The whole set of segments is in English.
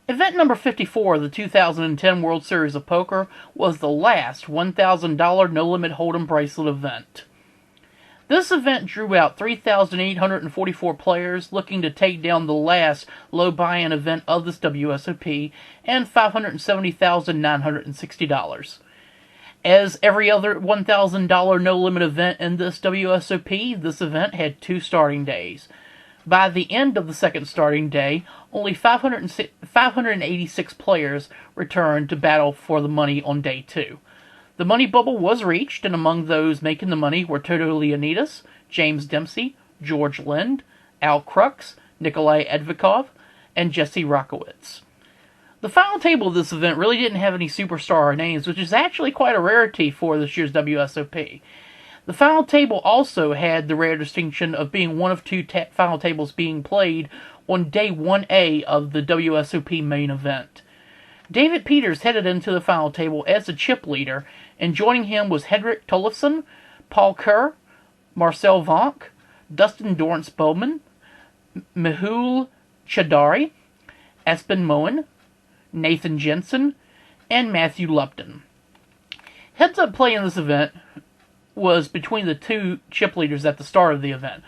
Event number 54 of the 2010 World Series of Poker was the last $1,000 no-limit Hold'em bracelet event. This event drew out 3,844 players looking to take down the last low buy-in event of this WSOP and $570,960. As every other $1,000 no-limit event in this WSOP, this event had 2 starting days. By the end of the second starting day, only 586 players returned to battle for the money on day 2. The money bubble was reached, and among those making the money were Toto Leonidas, James Dempsey, George Lind, Al Crux, Nikolai Edvikov, and Jesse Rockowitz. The final table of this event really didn't have any superstar names, which is actually quite a rarity for this year's WSOP. The final table also had the rare distinction of being one of 2 final tables being played on day 1A of the WSOP main event. David Peters headed into the final table as the chip leader, and joining him was Hendrik Tollefson, Paul Kerr, Marcel Vonk, Dustin Dorrance-Bowman, Mehul Chadari, Espen Moen, Nathan Jensen, and Matthew Lupton. Heads-up play in this event was between the 2 chip leaders at the start of the event.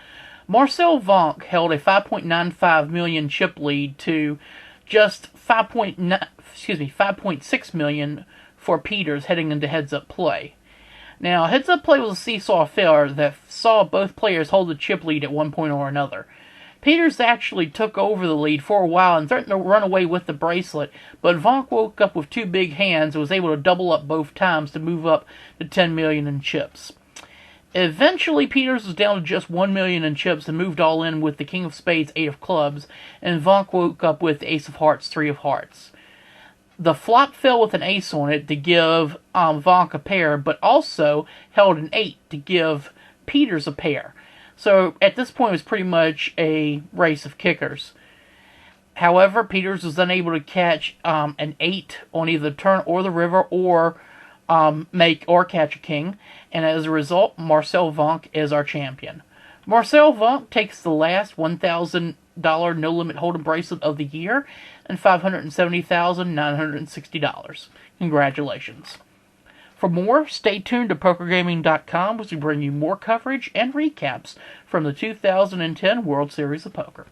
Marcel Vonk held a 5.95 million chip lead to just 5.6 million for Peters heading into heads-up play. Now, heads-up play was a seesaw affair that saw both players hold the chip lead at one point or another. Peters actually took over the lead for a while and threatened to run away with the bracelet, but Vonk woke up with 2 big hands and was able to double up both times to move up to 10 million in chips. Eventually, Peters was down to just 1 million in chips and moved all in with the King of Spades, 8 of Clubs, and Vonk woke up with Ace of Hearts, 3 of Hearts. The flop fell with an ace on it to give Vonk a pair, but also held an 8 to give Peters a pair. So at this point, it was pretty much a race of kickers. However, Peters was unable to catch an 8 on either the turn or the river, or catch a king, and as a result, Marcel Vonk is our champion. Marcel Vonk takes the last $1,000 no-limit Hold'em bracelet of the year and $570,960. Congratulations. For more, stay tuned to PokerGaming.com as we bring you more coverage and recaps from the 2010 World Series of Poker.